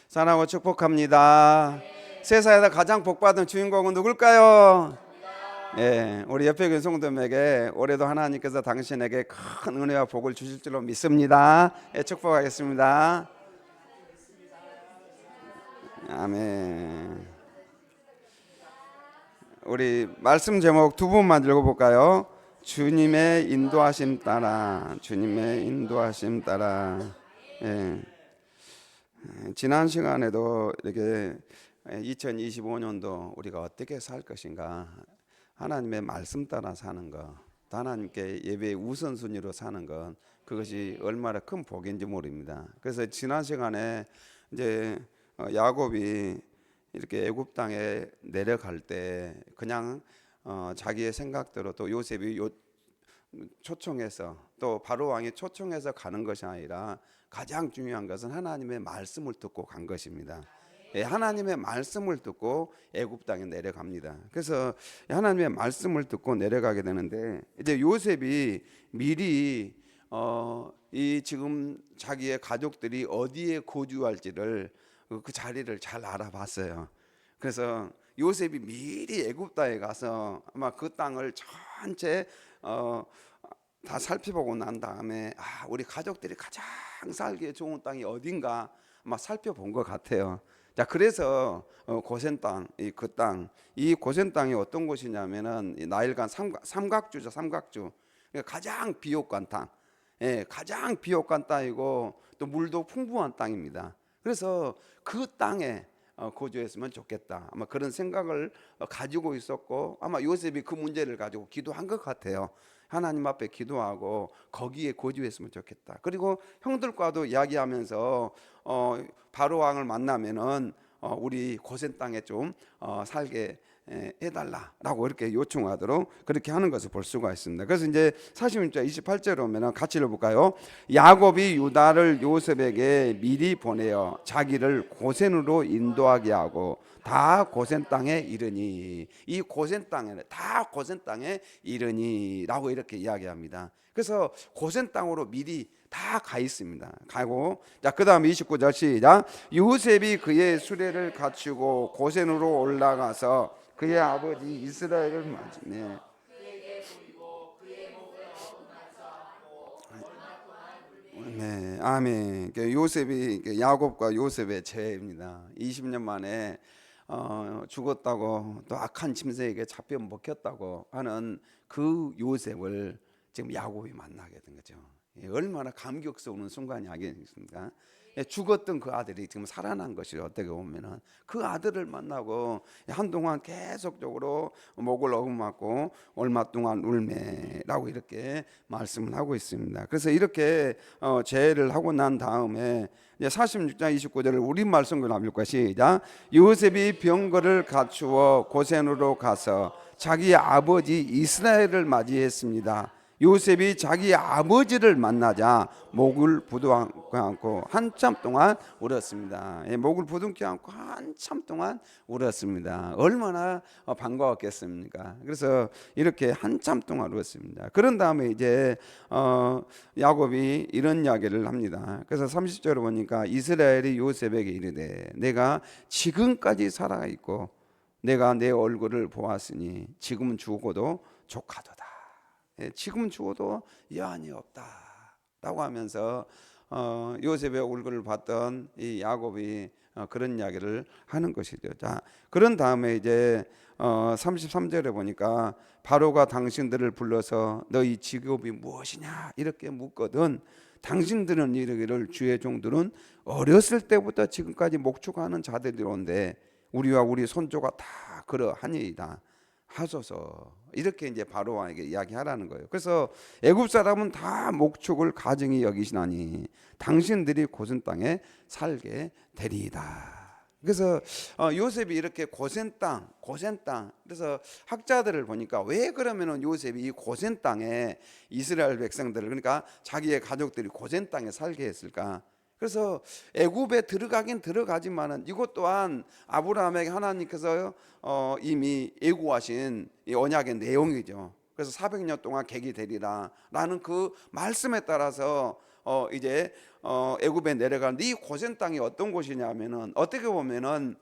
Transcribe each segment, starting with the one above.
사랑하고 축복합니다. 세상에서 가장 복받은 주인공은 누굴까요? 예, 우리 옆에 계신 성도님에게 올해도 하나님께서 당신에게 큰 은혜와 복을 주실 줄로 믿습니다. 예, 축복하겠습니다. 아멘. 우리 말씀 제목 두 분만 읽어볼까요? 주님의 인도하심 따라, 주님의 인도하심 따라. 예. 지난 시간에도 이렇게 2025년도 우리가 어떻게 살 것인가, 하나님의 말씀 따라 사는 것, 하나님께 예배의 우선순위로 사는 것, 그것이 얼마나 큰 복인지 모릅니다. 그래서 지난 시간에 이제 야곱이 이렇게 애굽 땅에 내려갈 때 그냥 자기의 생각대로, 또 요셉이 초청해서, 또 바로 왕이 초청해서 가는 것이 아니라 가장 중요한 것은 하나님의 말씀을 듣고 간 것입니다. 예, 하나님의 말씀을 듣고 애굽 땅에 내려갑니다. 그래서 하나님의 말씀을 듣고 내려가게 되는데, 이제 요셉이 미리 이 지금 자기의 가족들이 어디에 거주할지를, 그 자리를 잘 알아봤어요. 그래서 요셉이 미리 애굽 땅에 가서 아마 그 땅을 전체 다 살펴보고 난 다음에, 우리 가족들이 가장 살기에 좋은 땅이 어딘가 아마 살펴본 것 같아요. 자, 그래서 고센 땅, 이 고센 땅이 어떤 곳이냐면은 나일강 삼각주죠, 삼각주. 그러니까 가장 비옥한 땅, 예, 가장 비옥한 땅이고 또 물도 풍부한 땅입니다. 그래서 그 땅에 거주했으면 좋겠다, 아마 그런 생각을 가지고 있었고, 아마 요셉이 그 문제를 가지고 기도한 것 같아요. 하나님 앞에 기도하고 거기에 거주했으면 좋겠다. 그리고 형들과도 이야기하면서 바로 왕을 만나면은 우리 고센 땅에 좀 살게 해달라라고 이렇게 요청하도록 그렇게 하는 것을 볼 수가 있습니다. 그래서 이제 46절 28절에 오면 같이 읽어볼까요? 야곱이 유다를 요셉에게 미리 보내어 자기를 고센으로 인도하게 하고 다 고센 땅에 이르니, 이 고센 땅에 다 고센 땅에 이르니라고 이렇게 이야기합니다. 그래서 고센 땅으로 미리 다 가 있습니다. 가고, 자, 그다음 29절 시작. 요셉이 그의 수레를 갖추고 고센으로 올라가서 그의 아버지 이스라엘을 맞으며, 네, 아멘. 요셉이, 야곱과 요셉의 죄입니다. 20년 만에 죽었다고, 또 악한 짐승에게 잡혀 먹혔다고 하는 그 요셉을 지금 야곱이 만나게 된 거죠. 얼마나 감격스러운 순간이 아니겠습니까? 죽었던 그 아들이 지금 살아난 것이죠. 어떻게 보면은 그 아들을 만나고 한동안 계속적으로 목을 어루만고 얼마 동안 울매라고 이렇게 말씀을 하고 있습니다. 그래서 이렇게 제의를 하고 난 다음에 이제 46장 29절을 우리 말씀으로 나눌 시작. 요셉이 병거를 갖추어 고센으로 가서 자기 아버지 이스라엘을 맞이했습니다. 요셉이 자기 아버지를 만나자 목을 부둥켜 안고 한참 동안 울었습니다. 목을 부둥켜 안고 한참 동안 울었습니다. 얼마나 반가웠겠습니까? 그래서 이렇게 한참 동안 울었습니다. 그런 다음에 이제 야곱이 이런 이야기를 합니다. 그래서 30절을 보니까 이스라엘이 요셉에게 이르되 내가 지금까지 살아 있고 내가 내 얼굴을 보았으니 지금은 죽어도 족하도다. 지금은 죽어도 여한이 없다라고 하면서 요셉의 얼굴을 봤던 이 야곱이 그런 이야기를 하는 것이죠. 자, 그런 다음에 이제 33절에 보니까 바로가 당신들을 불러서 너희 직업이 무엇이냐 이렇게 묻거든 당신들은 이르기를 주의 종들은 어렸을 때부터 지금까지 목축하는 자들이온데 우리와 우리 손조가 다 그러하니이다 하소서, 이렇게 이제 바로 왕에게 이야기하라는 거예요. 그래서 애굽 사람은 다 목축을 가증히 여기시나니 당신들이 고센 땅에 살게 되리이다. 그래서 요셉이 이렇게 고센 땅, 그래서 학자들을 보니까 왜 그러면은 요셉이 이 고센 땅에 이스라엘 백성들을, 그러니까 자기의 가족들이 고센 땅에 살게 했을까? 그래서 애굽에 들어가긴 들어가지만은 이것 또한 아브라함에게 하나님께서 이미 예고하신 이 언약의 내용이죠. 그래서 400년 동안 객이 되리라라는 그 말씀에 따라서 이제 애굽에 내려가는데, 이 고센 땅이 어떤 곳이냐면은 어떻게 보면은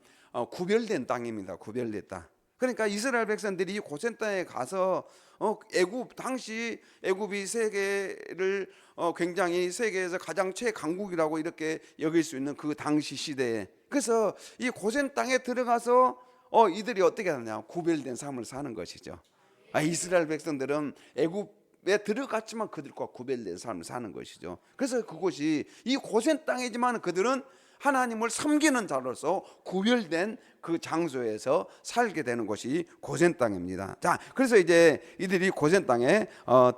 구별된 땅입니다. 구별된 땅. 그러니까 이스라엘 백성들이 이 고센 땅에 가서 애굽, 당시 애굽이 세계를 굉장히 세계에서 가장 최강국이라고 이렇게 여길 수 있는 그 당시 시대에, 그래서 이 고센 땅에 들어가서 이들이 어떻게 하느냐, 구별된 삶을 사는 것이죠. 이스라엘 백성들은 애굽에 들어갔지만 그들과 구별된 삶을 사는 것이죠. 그래서 그곳이 이 고센 땅이지만 그들은 하나님을 섬기는 자로서 구별된 그 장소에서 살게 되는 것이 고센 땅입니다. 자, 그래서 이제 이들이 고센 땅에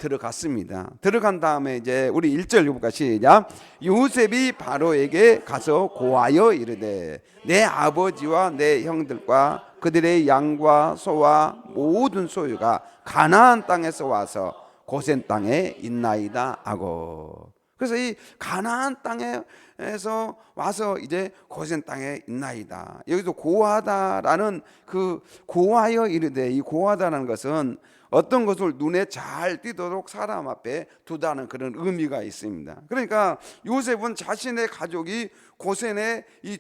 들어갔습니다. 들어간 다음에 이제 우리 1절 읽어볼까? 시작. 요셉이 바로에게 가서 고하여 이르되 내 아버지와 내 형들과 그들의 양과 소와 모든 소유가 가나안 땅에서 와서 고센 땅에 있나이다 하고. 그래서 이 가나안 땅에서 와서 이제 고센 땅에 있나이다. 여기서 고하다라는 그 고하여 이르되, 이 고하다라는 것은 어떤 것을 눈에 잘 띄도록 사람 앞에 두다는 그런 의미가 있습니다. 그러니까 요셉은 자신의 가족이 고센에 이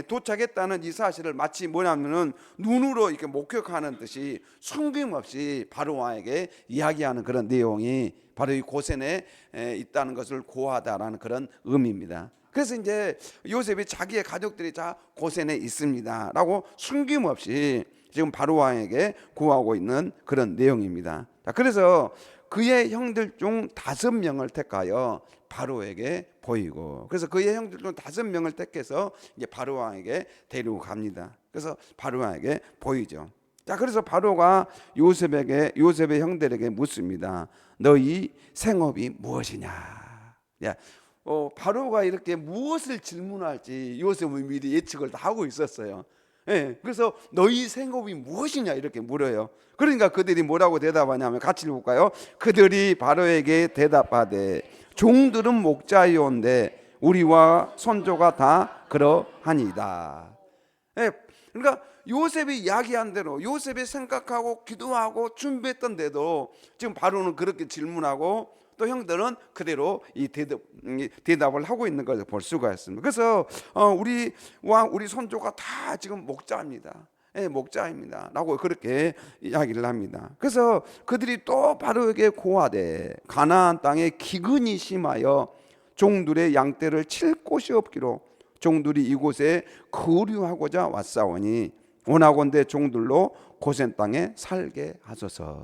도착했다는 이 사실을 마치 뭐냐면은 눈으로 이렇게 목격하는 듯이 숨김없이 바로 왕에게 이야기하는 그런 내용이 바로 이 고센에 있다는 것을 고하다라는 그런 의미입니다. 그래서 이제 요셉이 자기의 가족들이 다 고센에 있습니다라고 숨김없이 지금 바로 왕에게 고하고 있는 그런 내용입니다. 그래서 그의 형들 중 5명을 택하여 바로에게 보이고, 그래서 그의 형들 중 5명을 택해서 이제 바로 왕에게 데리고 갑니다. 그래서 바로 왕에게 보이죠. 자, 그래서 바로가 요셉의 형들에게 묻습니다. 너희 생업이 무엇이냐? 야, 바로가 이렇게 무엇을 질문할지 요셉은 미리 예측을 다 하고 있었어요. 그래서 너희 생업이 무엇이냐 이렇게 물어요. 그러니까 그들이 뭐라고 대답하냐면 같이 읽어볼까요? 그들이 바로에게 대답하되 종들은 목자이온데 우리와 손조가 다 그러하니이다. 그러니까 요셉이 이야기한 대로, 요셉이 생각하고 기도하고 준비했던데도 지금 바로는 그렇게 질문하고 또 형들은 그대로 이 대답을 하고 있는 것을 볼 수가 있습니다. 그래서 우리 손조가 다 지금 목자입니다. 목자입니다 라고 그렇게 이야기를 합니다. 그래서 그들이 또 바로에게 고하되 가나안 땅에 기근이 심하여 종들의 양떼를 칠 곳이 없기로 종들이 이곳에 거류하고자 왔사오니 원하건대 종들로 고센 땅에 살게 하소서.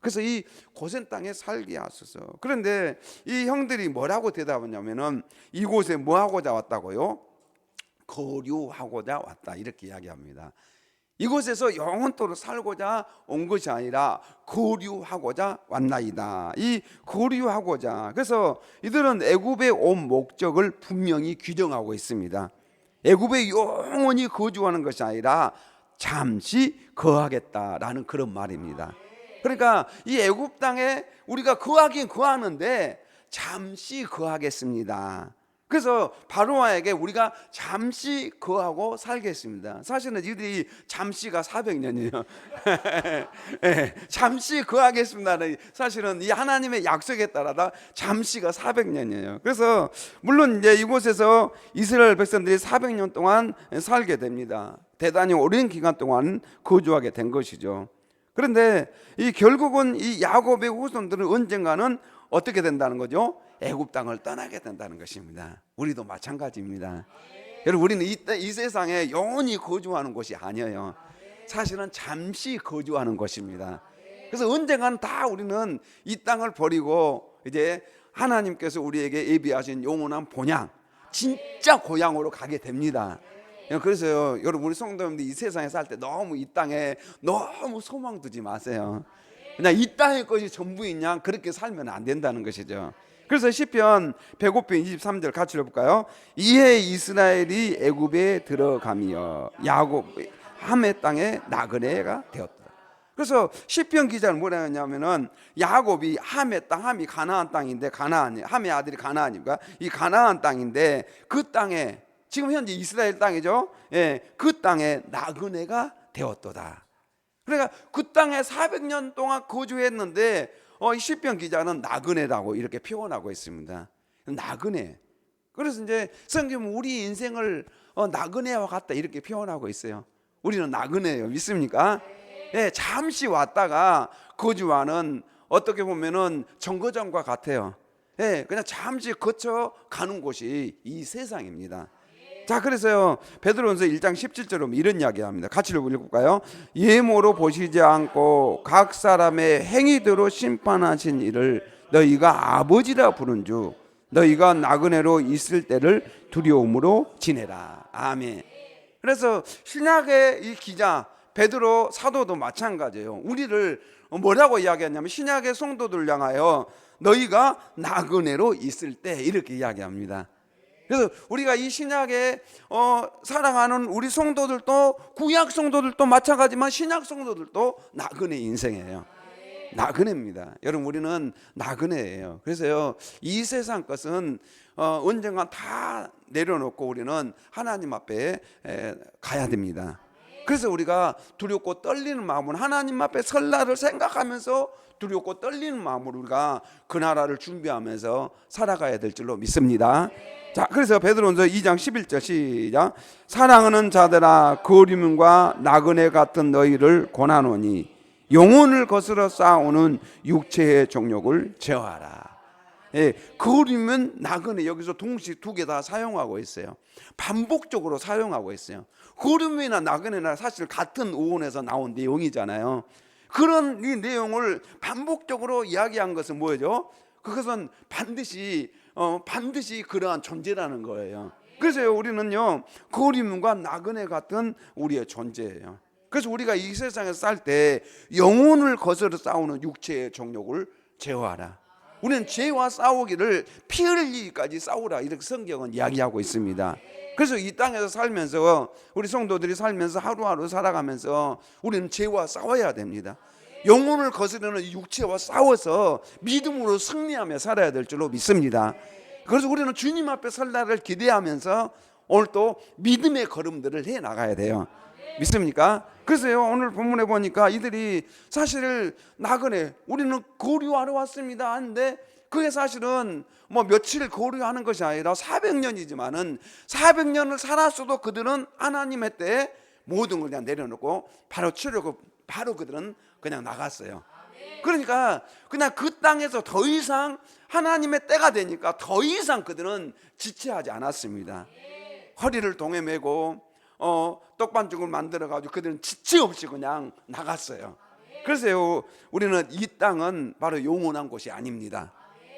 그래서 이 고센 땅에 살게 하소서. 그런데 이 형들이 뭐라고 대답하냐면은 이곳에 뭐 하고자 왔다고요? 거류하고자 왔다 이렇게 이야기합니다. 이곳에서 영원토록 살고자 온 것이 아니라 거류하고자 왔나이다. 이 거류하고자. 그래서 이들은 애굽에 온 목적을 분명히 규정하고 있습니다. 애굽에 영원히 거주하는 것이 아니라 잠시 거하겠다라는 그런 말입니다. 그러니까 이 애굽 땅에 우리가 거하긴 거하는데 잠시 거하겠습니다. 그래서 바로와에게 우리가 잠시 거하고 살겠습니다. 사실은 이들이 잠시가 400년이에요. 잠시 거하겠습니다. 사실은 이 하나님의 약속에 따라 잠시가 400년이에요. 그래서 물론 이제 이곳에서 이스라엘 백성들이 400년 동안 살게 됩니다. 대단히 오랜 기간 동안 거주하게 된 것이죠. 그런데 이 결국은 이 야곱의 후손들은 언젠가는 어떻게 된다는 거죠? 애굽 땅을 떠나게 된다는 것입니다. 우리도 마찬가지입니다. 여러분, 우리는 이 세상에 영원히 거주하는 곳이 아니에요. 사실은 잠시 거주하는 곳입니다. 그래서 언젠가는 다 우리는 이 땅을 버리고 이제 하나님께서 우리에게 예비하신 영원한 본향, 진짜 고향으로 가게 됩니다. 그래서 여러분, 우리 성도님들 이 세상에 살 때 너무 이 땅에 너무 소망 두지 마세요. 그냥 이 땅의 것이 전부이냐 그렇게 살면 안 된다는 것이죠. 그래서 시편 105편 23절 같이 읽어볼까요? 이에 이스라엘이 애굽에 들어가며 야곱 함의 땅에 나그네가 되었다. 그래서 시편 기자는 뭐라 했냐면은 야곱이 함의 땅, 함이 가나안 땅인데, 가나안, 함의 아들이 가나안이니까 이 가나안 땅인데 그 땅에 지금 현재 이스라엘 땅이죠. 그 땅에 나그네가 되었도다. 그러니까 그 땅에 400년 동안 거주했는데 이 시편 기자는 나그네라고 이렇게 표현하고 있습니다. 나그네. 그래서 이제 성경은 우리 인생을 나그네와 같다 이렇게 표현하고 있어요. 우리는 나그네예요. 믿습니까? 네, 잠시 왔다가 거주하는, 어떻게 보면은 정거장과 같아요. 네, 그냥 잠시 거쳐 가는 곳이 이 세상입니다. 자, 그래서요 베드로전서 1장 17절로 이런 이야기합니다. 같이 읽어볼까요? 예모로 보시지 않고 각 사람의 행위대로 심판하신 이를 너희가 아버지라 부른 주 너희가 나그네로 있을 때를 두려움으로 지내라. 아멘. 그래서 신약의 이 기자 베드로 사도도 마찬가지예요. 우리를 뭐라고 이야기하냐면 신약의 성도들 향하여 너희가 나그네로 있을 때 이렇게 이야기합니다. 그래서 우리가 이 신약에 사랑하는 우리 성도들도, 구약 성도들도 마찬가지지만 신약 성도들도 나그네 인생이에요. 나그네입니다. 여러분, 우리는 나그네예요. 그래서요 이 세상 것은 언젠가 다 내려놓고 우리는 하나님 앞에 가야 됩니다. 그래서 우리가 두렵고 떨리는 마음은 하나님 앞에 설 날을 생각하면서 두렵고 떨리는 마음으로 우리가 그 나라를 준비하면서 살아가야 될 줄로 믿습니다. 자, 그래서 베드로전서 2장 11절 시작. 사랑하는 자들아 거리움과 나그네 같은 너희를 권하노니 영혼을 거스러 쌓아오는 육체의 정욕을 제어하라. 예, 거리면 나그네, 여기서 동시 두 개 다 사용하고 있어요. 반복적으로 사용하고 있어요. 거리움이나 나그네나 사실 같은 어원에서 나온 내용이잖아요. 그런 이 내용을 반복적으로 이야기한 것은 뭐죠? 그것은 반드시 그러한 존재라는 거예요. 그래서 우리는요 거리움과 나그네 같은 우리의 존재예요. 그래서 우리가 이 세상에서 살 때 영혼을 거스러 싸우는 육체의 정욕을 제어하라. 우리는 죄와 싸우기를 피 흘리기까지 싸우라, 이렇게 성경은 이야기하고 있습니다. 그래서 이 땅에서 살면서 우리 성도들이 살면서 하루하루 살아가면서 우리는 죄와 싸워야 됩니다. 영혼을 거스르는 육체와 싸워서 믿음으로 승리하며 살아야 될 줄로 믿습니다. 그래서 우리는 주님 앞에 설 날을 기대하면서 오늘 또 믿음의 걸음들을 해 나가야 돼요. 믿습니까? 그래서요 오늘 본문에 보니까 이들이 사실 나그네, 우리는 거류하러 왔습니다 하는데 그게 사실은 뭐 며칠 거류하는 것이 아니라 400년이지만은 400년을 살았어도 그들은 하나님의 때에 모든 걸 그냥 내려놓고 바로 치려고 바로 그들은 그냥 나갔어요. 그러니까 그냥 그 땅에서 더 이상 하나님의 때가 되니까 더 이상 그들은 지체하지 않았습니다. 허리를 동에 메고 떡반죽을 만들어 가지고 그들은 지체 없이 그냥 나갔어요. 그래서요 우리는 이 땅은 바로 영원한 곳이 아닙니다.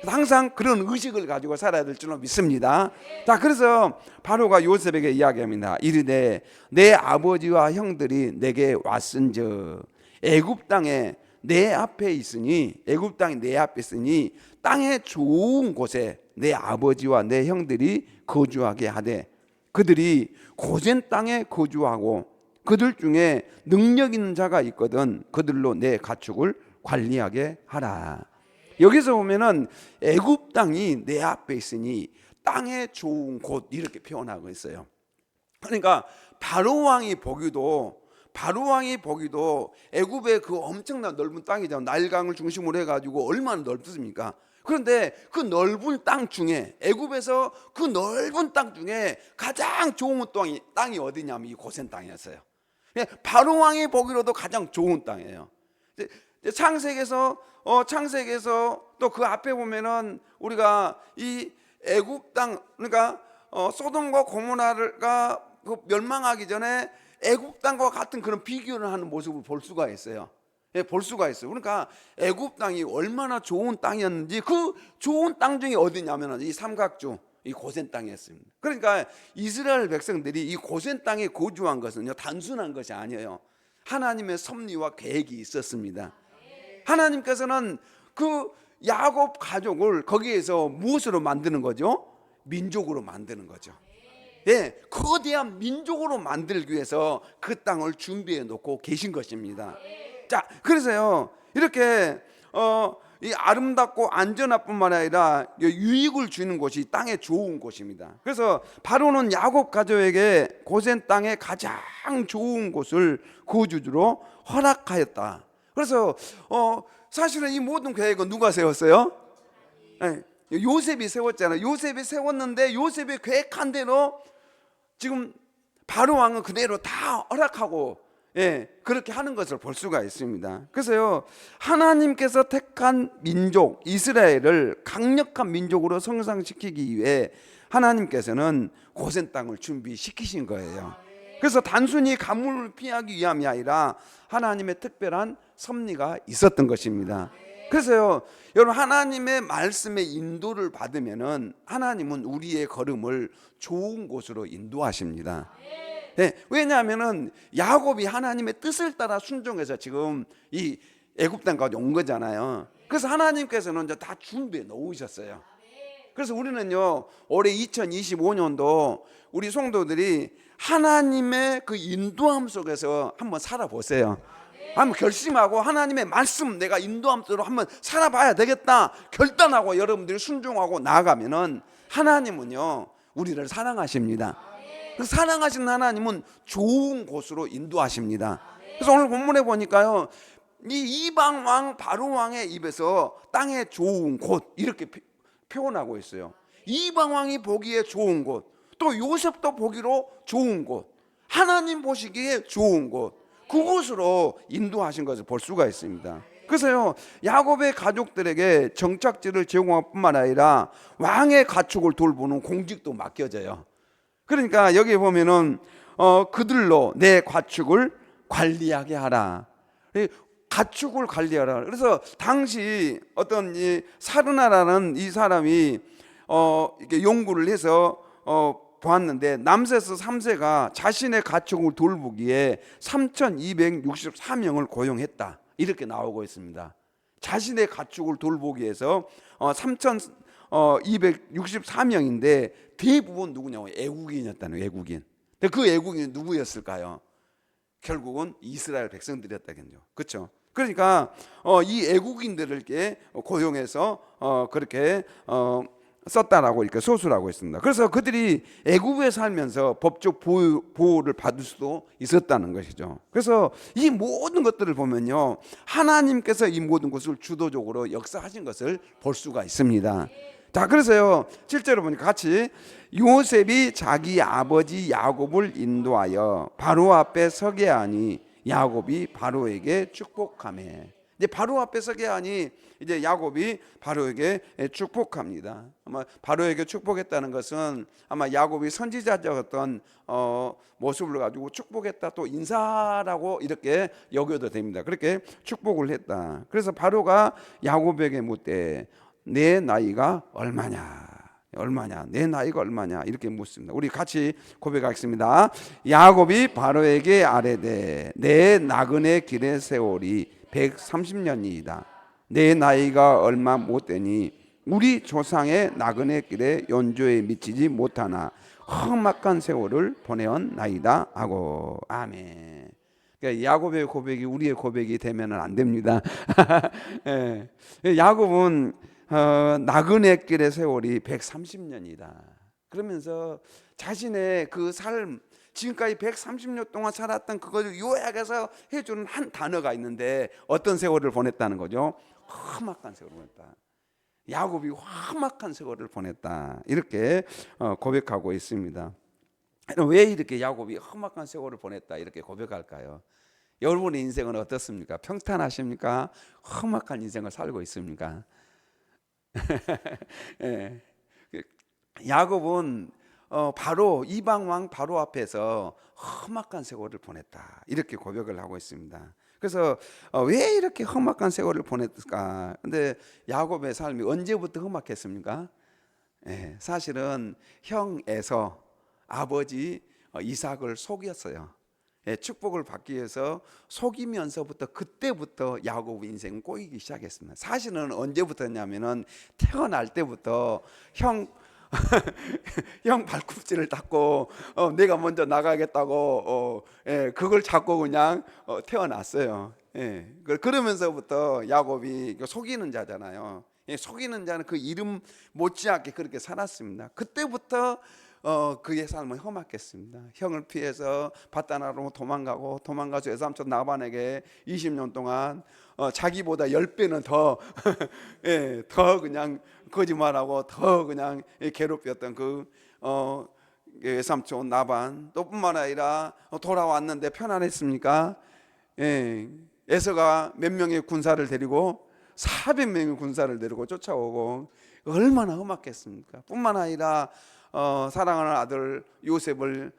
항상 그런 의식을 가지고 살아야 될 줄로 믿습니다. 자, 그래서 바로가 요셉에게 이야기합니다. 이르되 내 아버지와 형들이 내게 왔은즉 애굽 땅에 내 앞에 있으니, 애굽 땅이 내 앞에 있으니 땅의 좋은 곳에 내 아버지와 내 형들이 거주하게 하되 그들이 고센 땅에 거주하고 그들 중에 능력 있는 자가 있거든 그들로 내 가축을 관리하게 하라. 여기서 보면은 애굽 땅이 내 앞에 있으니 땅의 좋은 곳 이렇게 표현하고 있어요. 그러니까 바로 왕이 보기도 애굽의 그 엄청난 넓은 땅이죠. 나일강을 중심으로 해가지고 얼마나 넓습니까? 그런데 그 넓은 땅 중에, 애굽에서 그 넓은 땅 중에 가장 좋은 땅이 어디냐면 이 고센 땅이었어요. 바로 왕이 보기로도 가장 좋은 땅이에요. 창세기에서 또 그 앞에 보면은 우리가 이 애굽 땅, 그러니까 소돔과 고모라가 그 멸망하기 전에 애굽 땅과 같은 그런 비교를 하는 모습을 볼 수가 있어요. 볼 수가 있어요. 그러니까 애굽 땅이 얼마나 좋은 땅이었는지, 그 좋은 땅 중에 어디냐면 이 삼각주, 이 고센 땅이었습니다. 그러니까 이스라엘 백성들이 이 고센 땅에 거주한 것은요 단순한 것이 아니에요. 하나님의 섭리와 계획이 있었습니다. 하나님께서는 그 야곱 가족을 거기에서 무엇으로 만드는 거죠? 민족으로 만드는 거죠. 예, 거대한 민족으로 만들기 위해서 그 땅을 준비해 놓고 계신 것입니다. 자, 그래서요 이렇게 이 아름답고 안전할 뿐만 아니라 유익을 주는 곳이 땅에 좋은 곳입니다. 그래서 바로는 야곱 가족에게 고센 땅의 가장 좋은 곳을 거주지로 허락하였다. 그래서 사실은 이 모든 계획은 누가 세웠어요? 예, 요셉이 세웠잖아요. 요셉이 세웠는데 요셉이 계획한 대로 지금 바로 왕은 그대로 다 허락하고 그렇게 하는 것을 볼 수가 있습니다. 그래서요, 하나님께서 택한 민족 이스라엘을 강력한 민족으로 성장시키기 위해 하나님께서는 고센 땅을 준비시키신 거예요. 그래서 단순히 가뭄을 피하기 위함이 아니라 하나님의 특별한 섭리가 있었던 것입니다. 그래서요, 여러분, 하나님의 말씀의 인도를 받으면은 하나님은 우리의 걸음을 좋은 곳으로 인도하십니다. 왜냐하면은 야곱이 하나님의 뜻을 따라 순종해서 지금 이 애굽 땅까지 온 거잖아요. 그래서 하나님께서는 이제 다 준비해 놓으셨어요. 그래서 우리는요, 올해 2025년도 우리 성도들이 하나님의 그 인도함 속에서 한번 살아보세요. 한번 결심하고 하나님의 말씀 내가 인도함대로 한번 살아봐야 되겠다 결단하고 여러분들이 순종하고 나아가면은 하나님은요, 우리를 사랑하십니다. 그래서 사랑하시는 하나님은 좋은 곳으로 인도하십니다. 그래서 오늘 본문에 보니까요, 이 이방 왕 바로 왕의 입에서 땅의 좋은 곳 이렇게 표현하고 있어요. 이방 왕이 보기에 좋은 곳, 또 요셉도 보기로 좋은 곳, 하나님 보시기에 좋은 곳, 그곳으로 인도하신 것을 볼 수가 있습니다. 그래서요, 야곱의 가족들에게 정착지를 제공할 뿐만 아니라 왕의 가축을 돌보는 공직도 맡겨져요. 그러니까 여기 보면은 그들로 내 가축을 관리하게 하라. 가축을 관리하라. 그래서 당시 어떤 이 사르나라는 이 사람이 이렇게 연구를 해서 보았는데 남세스 3세가 자신의 가축을 돌보기에 3,264명을 고용했다 이렇게 나오고 있습니다. 자신의 가축을 돌보기 위해서 3,264명인데 대부분 누구냐고 애국인이었다는 거예요. 애국인. 근데 그 애국인이 누구였을까요? 결국은 이스라엘 백성들이었다겠죠. 그렇죠? 그러니까 이 애국인들을 고용해서 그렇게 썼다라고 이렇게 소술하고 있습니다. 그래서 그들이 애굽에 살면서 법적 보호를 받을 수도 있었다는 것이죠. 그래서 이 모든 것들을 보면요, 하나님께서 이 모든 것을 주도적으로 역사하신 것을 볼 수가 있습니다. 자, 그래서요, 실제로 보니까 같이 요셉이 자기 아버지 야곱을 인도하여 바로 앞에 서게 하니 야곱이 바로에게 축복하매. 이제 바로 앞에 서게 하니 이제 야곱이 바로에게 축복합니다. 아마 바로에게 축복했다는 것은 아마 야곱이 선지자적 어떤 모습을 가지고 축복했다, 또 인사라고 이렇게 여겨도 됩니다. 그렇게 축복을 했다. 그래서 바로가 야곱에게 묻되 내 나이가 얼마냐? 내 나이가 얼마냐? 이렇게 묻습니다. 우리 같이 고백하겠습니다. 야곱이 바로에게 아뢰되 내 나그네 길의 세월이 130년이다. 내 나이가 얼마 못 되니 우리 조상의 나그네 길에 연조에 미치지 못하나 험악한 세월을 보내었나이다 하고. 아멘. 그러니까 야곱의 고백이 우리의 고백이 되면은 안 됩니다. 야곱은 나그네 길의 세월이 130년이다. 그러면서 자신의 그 삶, 지금까지 130년 동안 살았던 그것을 요약해서 해주는 한 단어가 있는데 어떤 세월을 보냈다는 거죠? 험악한 세월을 보냈다. 야곱이 험악한 세월을 보냈다. 이렇게 고백하고 있습니다. 왜 이렇게 야곱이 험악한 세월을 보냈다 이렇게 고백할까요? 여러분의 인생은 어떻습니까? 평탄하십니까? 험악한 인생을 살고 있습니까? 예. 야곱은 바로 이방 왕 바로 앞에서 험악한 세월을 보냈다 이렇게 고백을 하고 있습니다. 그래서 왜 이렇게 험악한 세월을 보냈을까? 근데 야곱의 삶이 언제부터 험악했습니까? 사실은 형 에서 아버지 이삭을 속였어요. 축복을 받기 위해서 속이면서부터 그때부터 야곱 인생은 꼬이기 시작했습니다. 사실은 언제부터냐면은 태어날 때부터 형 발꿈치를 닦고 내가 먼저 나가겠다고 그걸 잡고 그냥 태어났어요. 그러면서부터 야곱이 속이는 자잖아요. 속이는 자는 그 이름 못지않게 그렇게 살았습니다. 그때부터 그의 삶은 험악했습니다. 형을 피해서 바다나로 도망가서 외삼촌 라반에게 20년 동안 자기보다 10배는 더 예, 더 그냥 거짓말하고 더 그냥 괴롭혔던 그 외삼촌 라반. 또 뿐만 아니라 돌아왔는데 편안했습니까? 예, 에서가 몇 명의 군사를 데리고 400명의 군사를 데리고 쫓아오고 얼마나 험악했습니까? 뿐만 아니라 사랑하는 아들 요셉을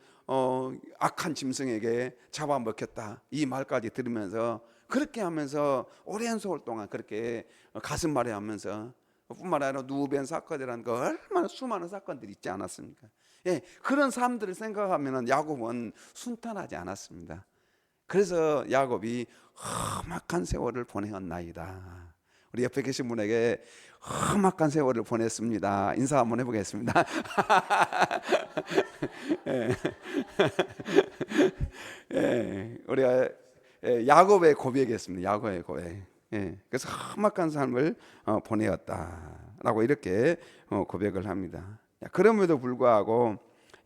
악한 짐승에게 잡아먹혔다, 이 말까지 들으면서 그렇게 하면서 오랜 세월 동안 그렇게 가슴앓이 하면서, 뿐만 아니라 누벤 사건이라는 거 얼마나 수많은 사건들이 있지 않았습니까? 예, 그런 사람들을 생각하면 야곱은 순탄하지 않았습니다. 그래서 야곱이 험악한 세월을 보내었나이다. 우리 옆에 계신 분에게 험악한 세월을 보냈습니다 인사 한번 해보겠습니다. 예. 예. 우리가 야곱의 고백이었습니다. 야곱의 고백. 예. 그래서 험악한 삶을 보내었다라고 이렇게 고백을 합니다. 그럼에도 불구하고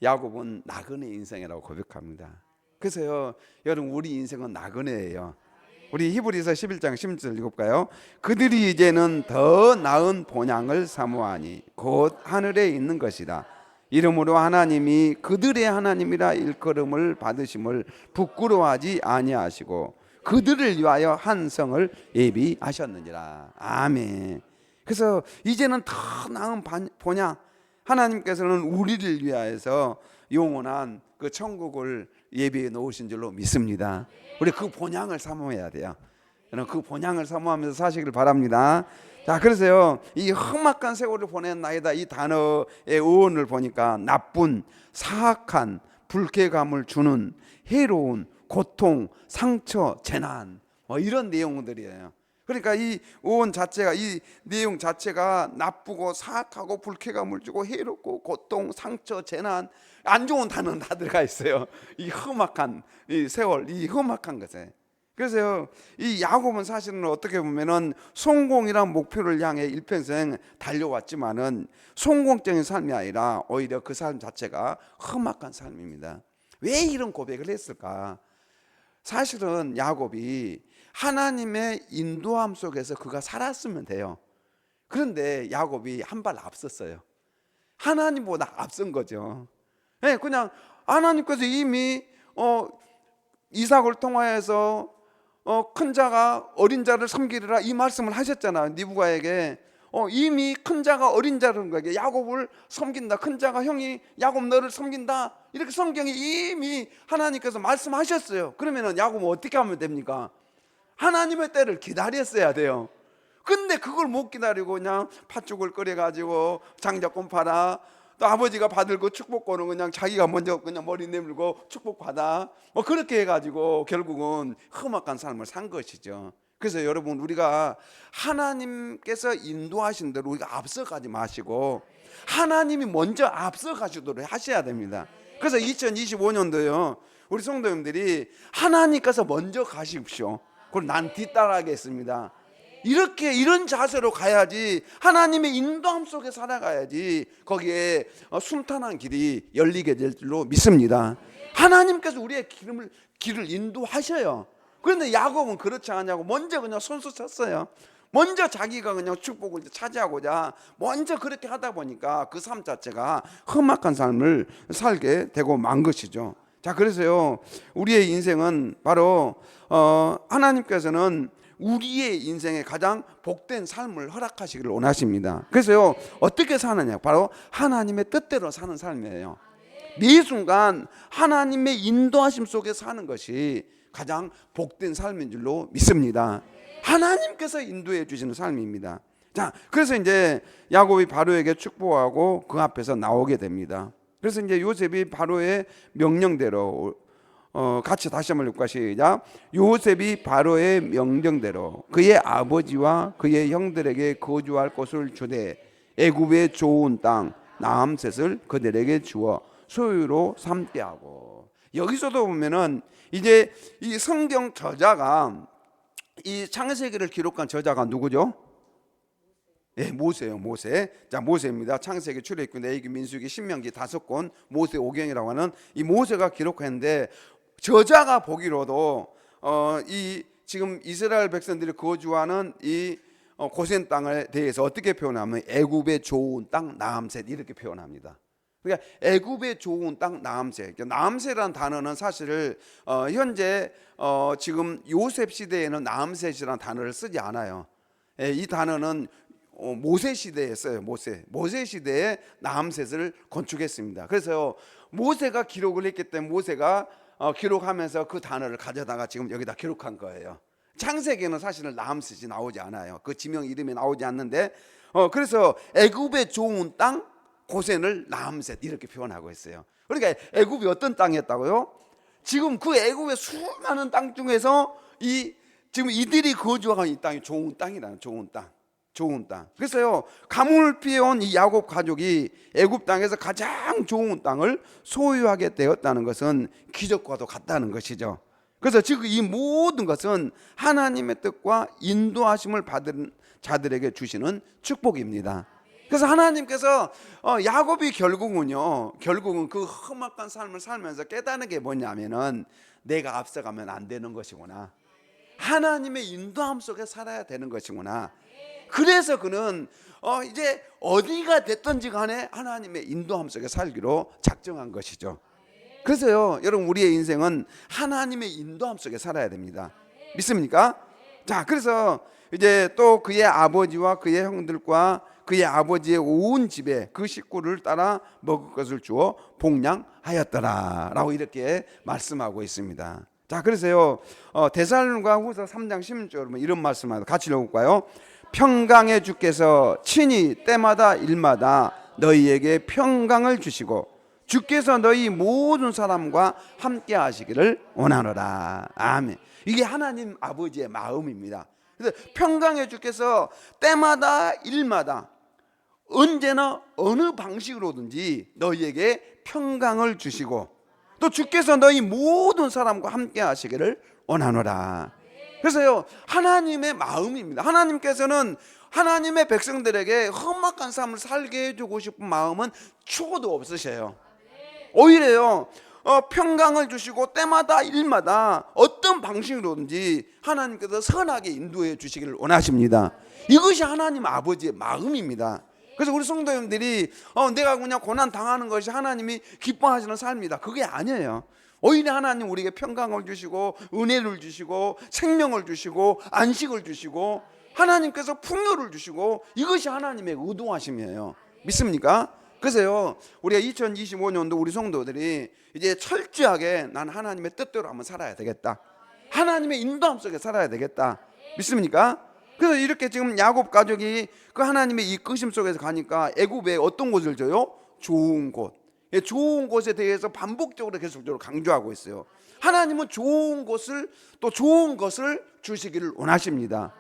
야곱은 나그네 인생이라고 고백합니다. 그래서요, 여러분, 우리 인생은 나그네예요. 우리 히브리서 11장 16절 읽어볼까요? 그들이 이제는 더 나은 본향을 사모하니 곧 하늘에 있는 것이라. 이러므로 하나님이 그들의 하나님이라 일컬음을 받으심을 부끄러워하지 아니하시고 그들을 위하여 한 성을 예비하셨느니라. 아멘. 그래서 이제는 더 나은 본향, 하나님께서는 우리를 위하여서 영원한 그 천국을 예비해 놓으신 줄로 믿습니다. 우리 그 본향을 사모해야 돼요. 그 본향을 사모하면서 사시길 바랍니다. 자, 그래서요, 이 험악한 세월을 보낸 나이다, 이 단어의 어원을 보니까 나쁜, 사악한, 불쾌감을 주는, 해로운, 고통, 상처, 재난, 이런 내용들이에요. 그러니까 이 어원 자체가, 이 내용 자체가 나쁘고 사악하고 불쾌감을 주고 해롭고 고통, 상처, 재난, 안 좋은 단어는 다 들어가 있어요. 이 험악한 이 세월, 이 험악한 것에. 그래서 이 야곱은 사실은 어떻게 보면은 성공이란 목표를 향해 일평생 달려왔지만은 성공적인 삶이 아니라 오히려 그 삶 자체가 험악한 삶입니다. 왜 이런 고백을 했을까? 사실은 야곱이 하나님의 인도함 속에서 그가 살았으면 돼요. 그런데 야곱이 한 발 앞섰어요. 하나님보다 앞선 거죠. 네, 그냥 하나님께서 이미 이삭을 통하여서 큰 자가 어린 자를 섬기리라, 이 말씀을 하셨잖아요. 니브가에게 이미 큰 자가 어린 자라는 거예요. 야곱을 섬긴다, 큰 자가 형이 야곱 너를 섬긴다, 이렇게 성경에 이미 하나님께서 말씀하셨어요. 그러면 야곱은 어떻게 하면 됩니까? 하나님의 때를 기다렸어야 돼요. 근데 그걸 못 기다리고 그냥 팥죽을 끓여가지고 장작권 팔아, 또 아버지가 받을 그 축복권은 그냥 자기가 먼저 그냥 머리 내밀고 축복받아, 그렇게 해가지고 결국은 험악한 삶을 산 것이죠. 그래서 여러분, 우리가 하나님께서 인도하신 대로 우리가 앞서가지 마시고 하나님이 먼저 앞서가시도록 하셔야 됩니다. 그래서 2025년도요 우리 성도님들이 하나님께서 먼저 가십시오, 그럼 난 뒤따라하겠습니다, 이런 자세로 가야지, 하나님의 인도함 속에 살아가야지 거기에 순탄한 길이 열리게 될 줄로 믿습니다. 하나님께서 우리의 길을 인도하셔요. 그런데 야곱은 그렇지 않냐고 먼저 그냥 손수 쳤어요. 먼저 자기가 그냥 축복을 차지하고자 먼저 그렇게 하다 보니까 그 삶 자체가 험악한 삶을 살게 되고 만 것이죠. 자, 그래서요, 우리의 인생은 바로 하나님께서는 우리의 인생에 가장 복된 삶을 허락하시기를 원하십니다. 그래서요, 어떻게 사느냐, 바로 하나님의 뜻대로 사는 삶이에요. 매 순간 하나님의 인도하심 속에 사는 것이 가장 복된 삶인 줄로 믿습니다. 하나님께서 인도해 주시는 삶입니다. 자, 그래서 이제 야곱이 바로에게 축복하고 그 앞에서 나오게 됩니다. 그래서 이제 요셉이 바로의 명령대로, 같이 다시 한번 읽고 시작. 요셉이 바로의 명령대로 그의 아버지와 그의 형들에게 거주할 곳을 주되 애굽의 좋은 땅 나암셋을 그들에게 주어 소유로 삼게 하고. 여기서도 보면은 이제 이 성경 저자가, 이 창세기를 기록한 저자가 누구죠? 예, 모세예요, 모세. 자, 모세입니다. 창세기, 출애굽기, 레위기, 민수기, 신명기 5권 모세 오경이라고 하는 이 모세가 기록했는데, 저자가 보기로도 이 지금 이스라엘 백성들이 거주하는 이 고센 땅에 대해서 어떻게 표현하면 애굽의 좋은 땅 나암셋 이렇게 표현합니다. 그러니까 애굽의 좋은 땅 나암셋. 나암셋이라는 단어는 사실 현재 지금 요셉 시대에는 나암셋이라는 단어를 쓰지 않아요. 이 단어는 모세 시대에 써요. 모세 시대에 나암셋을 건축했습니다. 그래서 모세가 기록을 했기 때문에 모세가 기록하면서 그 단어를 가져다가 지금 여기다 기록한 거예요. 창세기에는 사실은 나암셋이 나오지 않아요. 그 지명 이름이 나오지 않는데 그래서 애굽의 좋은 땅 고센을 나암셋 이렇게 표현하고 있어요. 그러니까 애굽이 어떤 땅이었다고요? 지금 그 애굽의 수많은 땅 중에서 지금 이들이 거주하는 이 땅이 좋은 땅이라는, 좋은 땅. 그래서요, 가뭄을 피해온 이 야곱 가족이 애굽 땅에서 가장 좋은 땅을 소유하게 되었다는 것은 기적과도 같다는 것이죠. 그래서 지금 이 모든 것은 하나님의 뜻과 인도하심을 받은 자들에게 주시는 축복입니다. 그래서 하나님께서 야곱이 결국은 그 험악한 삶을 살면서 깨닫는 게 뭐냐면은 내가 앞서가면 안 되는 것이구나, 하나님의 인도함 속에 살아야 되는 것이구나. 그래서 그는 이제 어디가 됐든지 간에 하나님의 인도함 속에 살기로 작정한 것이죠. 그래서요, 여러분, 우리의 인생은 하나님의 인도함 속에 살아야 됩니다. 믿습니까? 자, 그래서 이제 또 그의 아버지와 그의 형들과 그의 아버지의 온 집에 그 식구를 따라 먹을 것을 주어 복량하였더라 라고 이렇게 말씀하고 있습니다. 자, 그래서요, 데살로니가후서 3장 16절 이런 말씀을 같이 읽어볼까요? 평강의 주께서 친히 때마다 일마다 너희에게 평강을 주시고 주께서 너희 모든 사람과 함께 하시기를 원하노라. 아멘. 이게 하나님 아버지의 마음입니다. 그래서 평강의 주께서 때마다 일마다 언제나 어느 방식으로든지 너희에게 평강을 주시고 또 주께서 너희 모든 사람과 함께 하시기를 원하노라. 그래서요, 하나님의 마음입니다. 하나님께서는 하나님의 백성들에게 험악한 삶을 살게 해주고 싶은 마음은 추구도 없으셔요. 오히려요, 평강을 주시고 때마다 일마다 어떤 방식으로든지 하나님께서 선하게 인도해 주시기를 원하십니다. 이것이 하나님 아버지의 마음입니다. 그래서 우리 성도님들이 내가 그냥 고난 당하는 것이 하나님이 기뻐하시는 삶이다, 그게 아니에요. 오히려 하나님 우리에게 평강을 주시고 은혜를 주시고 생명을 주시고 안식을 주시고 하나님께서 풍요를 주시고 이것이 하나님의 의도하심이에요. 믿습니까? 그래서요, 우리가 2025년도 우리 성도들이 이제 철저하게 난 하나님의 뜻대로 한번 살아야 되겠다, 하나님의 인도함 속에 살아야 되겠다. 믿습니까? 그래서 이렇게 지금 야곱 가족이 그 하나님의 이끄심 속에서 가니까 애굽에 어떤 곳을 줘요? 좋은 곳. 좋은 곳에 대해서 반복적으로 계속적으로 강조하고 있어요. 하나님은 좋은 곳을 또 좋은 것을 주시기를 원하십니다.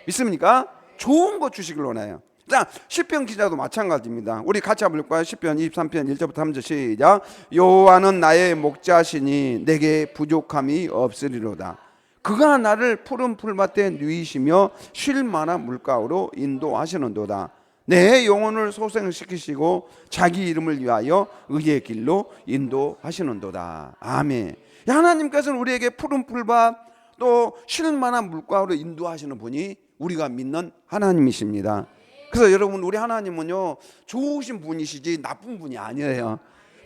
믿습니까? 좋은 것 주시기를 원해요. 자, 시편 기자도 마찬가지입니다. 우리 같이 한번 읽을까요? 시편 23편 1절부터 3절 시작. 여호와는 나의 목자시니 내게 부족함이 없으리로다. 그가 나를 푸른 풀밭에 누이시며 쉴 만한 물가로 인도하시는도다. 내 영혼을 소생시키시고 자기 이름을 위하여 의의 길로 인도하시는도다. 아멘. 하나님께서는 우리에게 푸른 풀밭 또 쉴 만한 물가로 인도하시는 분이 우리가 믿는 하나님이십니다. 그래서 여러분, 우리 하나님은요, 좋으신 분이시지 나쁜 분이 아니에요.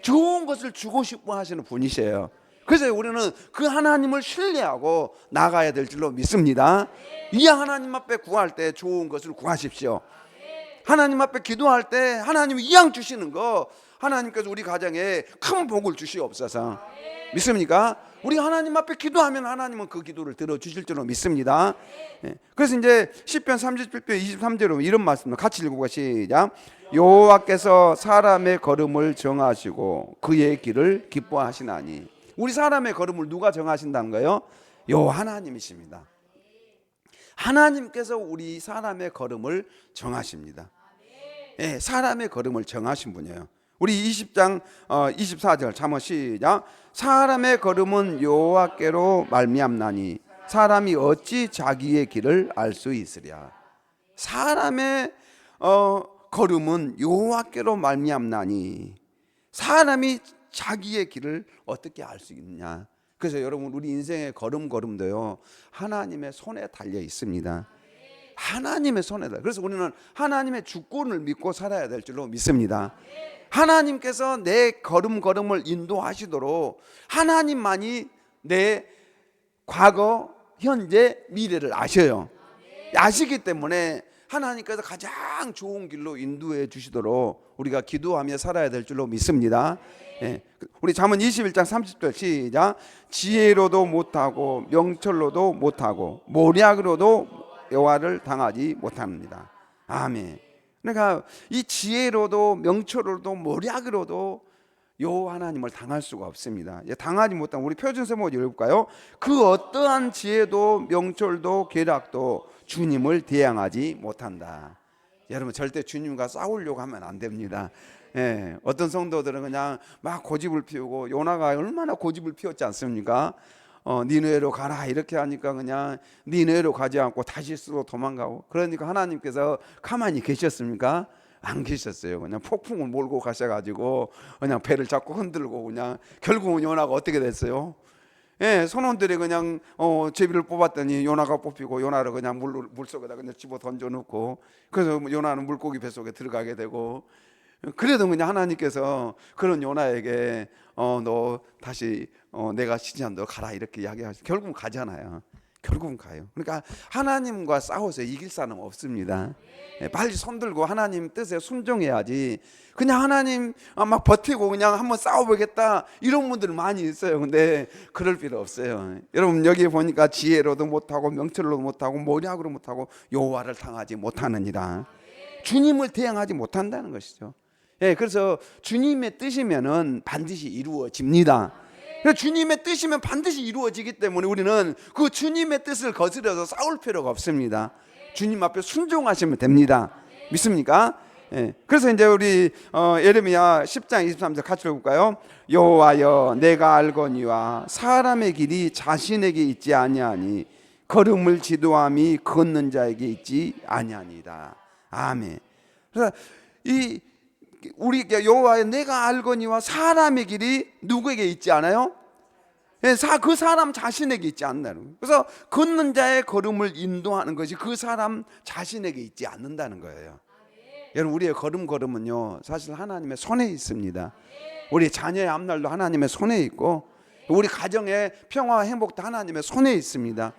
좋은 것을 주고 싶어 하시는 분이세요. 그래서 우리는 그 하나님을 신뢰하고 나가야 될 줄로 믿습니다. 이 하나님 앞에 구할 때 좋은 것을 구하십시오. 하나님 앞에 기도할 때 하나님이 이왕 주시는 거 하나님께서 우리 가정에 큰 복을 주시옵소서. 믿습니까? 우리 하나님 앞에 기도하면 하나님은 그 기도를 들어주실 줄로 믿습니다. 그래서 이제 시편 37편 23절로 이런 말씀을 같이 읽고 시작. 여호와께서 사람의 걸음을 정하시고 그의 길을 기뻐하시나니. 우리 사람의 걸음을 누가 정하신다는 거예요? 여호와 하나님이십니다. 하나님께서 우리 사람의 걸음을 정하십니다. 네, 사람의 걸음을 정하신 분이에요. 우리 20장 24절 잠언 시작. 사람의 걸음은 여호와께로 말미암나니 사람이 어찌 자기의 길을 알 수 있으랴. 사람의 걸음은 여호와께로 말미암나니 사람이 자기의 길을 어떻게 알 수 있느냐. 그래서 여러분 우리 인생의 걸음걸음도요 하나님의 손에 달려 있습니다. 하나님의 손에 달려. 그래서 우리는 하나님의 주권을 믿고 살아야 될 줄로 믿습니다. 하나님께서 내 걸음걸음을 인도하시도록 하나님만이 내 과거, 현재, 미래를 아셔요. 아시기 때문에 하나님께서 가장 좋은 길로 인도해 주시도록 우리가 기도하며 살아야 될 줄로 믿습니다. 예. 우리 잠언 21장 30절 시작. 지혜로도 못하고 명철로도 못하고 모략으로도 여호와를 당하지 못합니다. 아멘. 그러니까 이 지혜로도 명철로도 모략으로도 여호와 하나님을 당할 수가 없습니다. 당하지 못한 우리 표준세모 읽어볼까요? 그 어떠한 지혜도 명철도 계략도 주님을 대항하지 못한다. 여러분 절대 주님과 싸우려고 하면 안 됩니다. 예, 어떤 성도들은 그냥 막 고집을 피우고 요나가 얼마나 고집을 피웠지 않습니까? 니느웨로 가라 이렇게 하니까 그냥 니느웨로 가지 않고 다시스로 도망가고. 그러니까 하나님께서 가만히 계셨습니까? 안 계셨어요. 그냥 폭풍을 몰고 가셔가지고 그냥 배를 잡고 흔들고 그냥 결국은 요나가 어떻게 됐어요? 예, 선원들이 그냥 제비를 뽑았더니 요나가 뽑히고 요나를 그냥 물속에다 그냥 집어 던져 놓고 그래서 요나는 물고기 뱃속에 들어가게 되고. 그래도 그냥 하나님께서 그런 요나에게 너 다시 내가 시지한 너 가라 이렇게 이야기하시고 결국은 가잖아요. 결국은 가요. 그러니까 하나님과 싸워서 이길 사람 없습니다. 빨리 손들고 하나님 뜻에 순종해야지. 그냥 하나님 막 버티고 그냥 한번 싸워보겠다 이런 분들 많이 있어요. 근데 그럴 필요 없어요. 여러분 여기 보니까 지혜로도 못하고 명철로도 못하고 모략으로 못하고 여호와를 당하지 못하느니라. 주님을 대항하지 못한다는 것이죠. 예, 그래서 주님의 뜻이면은 반드시 이루어집니다. 주님의 뜻이면 반드시 이루어지기 때문에 우리는 그 주님의 뜻을 거스려서 싸울 필요가 없습니다. 주님 앞에 순종하시면 됩니다. 믿습니까? 예. 그래서 이제 우리 예레미야 10장 23절 같이 읽어볼까요? 여호와여 내가 알거니와 사람의 길이 자신에게 있지 아니하니 걸음을 지도함이 걷는 자에게 있지 아니하니이다. 아멘. 그래서 우리 여호와여 내가 알거니와 사람의 길이 누구에게 있지 않아요? 그 사람 자신에게 있지 않는다는 거예요. 그래서 걷는 자의 걸음을 인도하는 것이 그 사람 자신에게 있지 않는다는 거예요. 여러분 우리의 걸음은요 사실 하나님의 손에 있습니다. 우리 자녀의 앞날도 하나님의 손에 있고 우리 가정의 평화와 행복도 하나님의 손에 있습니다.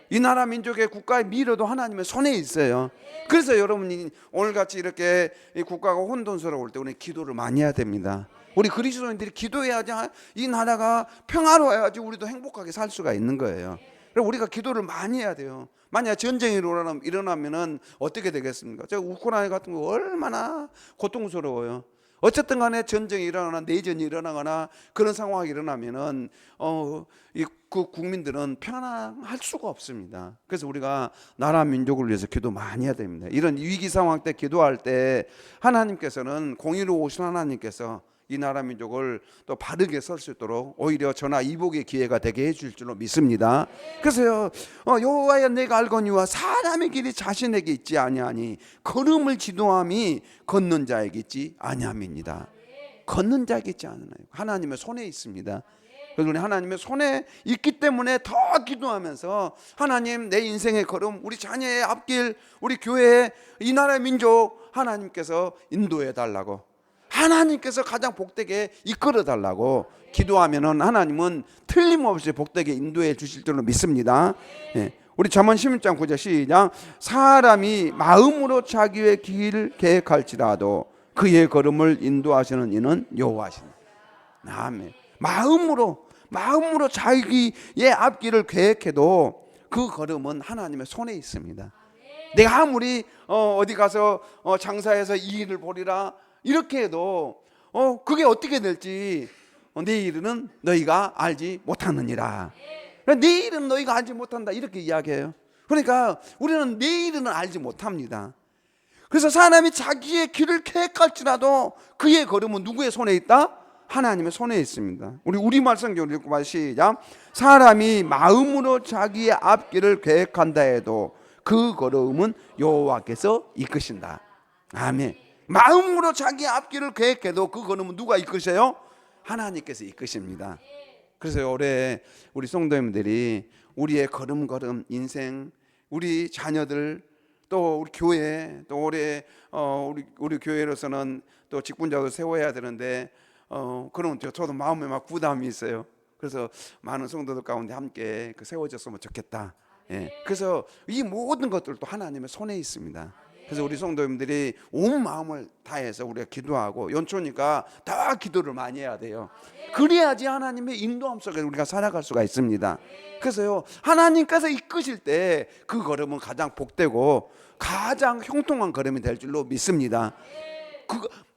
이 나라 민족의 국가의 미래도 하나님의 손에 있어요. 그래서 여러분이 오늘같이 이렇게 국가가 혼돈스러울 때 우리 기도를 많이 해야 됩니다. 우리 그리스도인들이 기도해야지 이 나라가 평화로워야지 우리도 행복하게 살 수가 있는 거예요. 그래서 우리가 기도를 많이 해야 돼요. 만약 전쟁이 일어나면 어떻게 되겠습니까? 제가 우크라이나 같은 거 얼마나 고통스러워요. 어쨌든 간에 전쟁이 일어나거나 내전이 일어나거나 그런 상황이 일어나면은 그 국민들은 편안할 수가 없습니다. 그래서 우리가 나라 민족을 위해서 기도 많이 해야 됩니다. 이런 위기 상황 때 기도할 때 하나님께서는 공의로우신 하나님께서 이 나라 민족을 또 바르게 설 수 있도록 오히려 전화 이복의 기회가 되게 해줄 줄로 믿습니다. 그래서요 여호와여 내가 알거니와 사람의 길이 자신에게 있지 아니하니 걸음을 지도함이 걷는 자에게 있지 아니함입니다. 걷는 자에게 있지 않나요? 하나님의 손에 있습니다. 그래서 우리 하나님의 손에 있기 때문에 더 기도하면서 하나님 내 인생의 걸음 우리 자녀의 앞길 우리 교회 이 나라의 민족 하나님께서 인도해 달라고 하나님께서 가장 복되게 이끌어 달라고 기도하면은 하나님은 틀림없이 복되게 인도해 주실 줄로 믿습니다. 예. 우리 잠언 16장 9절 시작. 사람이 마음으로 자기의 길을 계획할지라도 그의 걸음을 인도하시는 이는 여호와시니. 아멘. 마음으로 자기의 앞길을 계획해도 그 걸음은 하나님의 손에 있습니다. 내가 아무리 어디 가서 장사해서 이익을 보리라 이렇게 해도 그게 어떻게 될지 내일은 너희가 알지 못하느니라. 내일은 너희가 알지 못한다 이렇게 이야기해요. 그러니까 우리는 내일은 알지 못합니다. 그래서 사람이 자기의 길을 계획할지라도 그의 걸음은 누구의 손에 있다? 하나님의 손에 있습니다. 우리 우리말 성경을 읽고 봐 시작. 사람이 마음으로 자기의 앞길을 계획한다 해도 그 걸음은 여호와께서 이끄신다. 아멘. 마음으로 자기 앞길을 계획해도 그 걸음은 누가 이끄셔요? 하나님께서 이끄십니다. 그래서 올해 우리 성도님들이 우리의 걸음걸음 인생, 우리 자녀들, 또 우리 교회, 또 올해 우리 교회로서는 또 직분자도 세워야 되는데 그런 저도 마음에 막 부담이 있어요. 그래서 많은 성도들 가운데 함께 세워졌으면 좋겠다. 예. 그래서 이 모든 것들도 하나님의 손에 있습니다. 그래서 우리 성도님들이 온 마음을 다해서 우리가 기도하고, 연초니까 다 기도를 많이 해야 돼요. 그래야지 하나님의 인도함 속에 우리가 살아갈 수가 있습니다. 그래서요, 하나님께서 이끄실 때 그 걸음은 가장 복되고 가장 형통한 걸음이 될 줄로 믿습니다.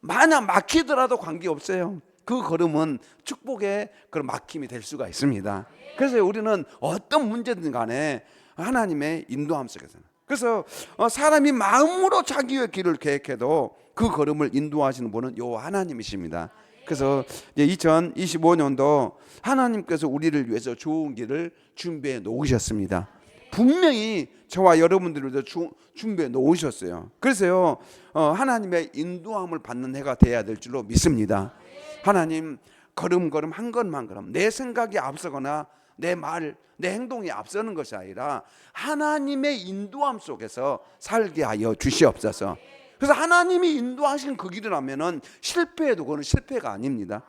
만약 막히더라도 관계없어요. 그 걸음은 축복의 그런 막힘이 될 수가 있습니다. 그래서 우리는 어떤 문제든 간에 하나님의 인도함 속에서는, 그래서 사람이 마음으로 자기의 길을 계획해도 그 걸음을 인도하시는 분은 요 하나님이십니다. 그래서 이제 2025년도 하나님께서 우리를 위해서 좋은 길을 준비해 놓으셨습니다. 분명히 저와 여러분들을 위해서 준비해 놓으셨어요. 그래서요, 하나님의 인도함을 받는 해가 돼야 될 줄로 믿습니다. 하나님, 걸음걸음 한 걸음 한 걸음 내 생각이 앞서거나 내 말, 내 행동이 앞서는 것이 아니라 하나님의 인도함 속에서 살게 하여 주시옵소서. 그래서 하나님이 인도하신 그 길이라면은 실패해도 그건 실패가 아닙니다.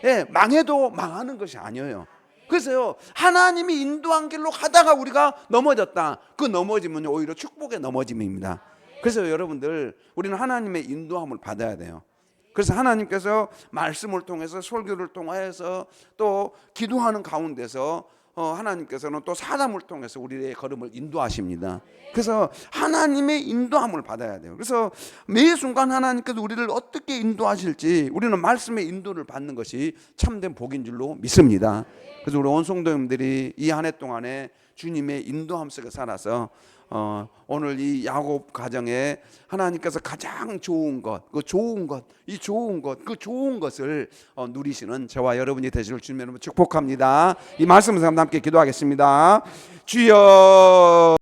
예, 망해도 망하는 것이 아니에요. 그래서요, 하나님이 인도한 길로 가다가 우리가 넘어졌다. 그 넘어지면 오히려 축복의 넘어짐입니다. 그래서 여러분들, 우리는 하나님의 인도함을 받아야 돼요. 그래서 하나님께서 말씀을 통해서, 설교를 통해서, 또 기도하는 가운데서 하나님께서는 또 사람을 통해서 우리의 걸음을 인도하십니다. 그래서 하나님의 인도함을 받아야 돼요. 그래서 매 순간 하나님께서 우리를 어떻게 인도하실지 우리는 말씀의 인도를 받는 것이 참된 복인 줄로 믿습니다. 그래서 우리 온 성도님들이 이 한 해 동안에 주님의 인도함 속에 살아서 오늘 이 야곱 가정에 하나님께서 가장 좋은 것, 그 좋은 것, 이 좋은 것, 그 좋은 것을 누리시는 저와 여러분이 되시길 주님의 이름으로 축복합니다. 이 말씀을 함께 기도하겠습니다. 주여.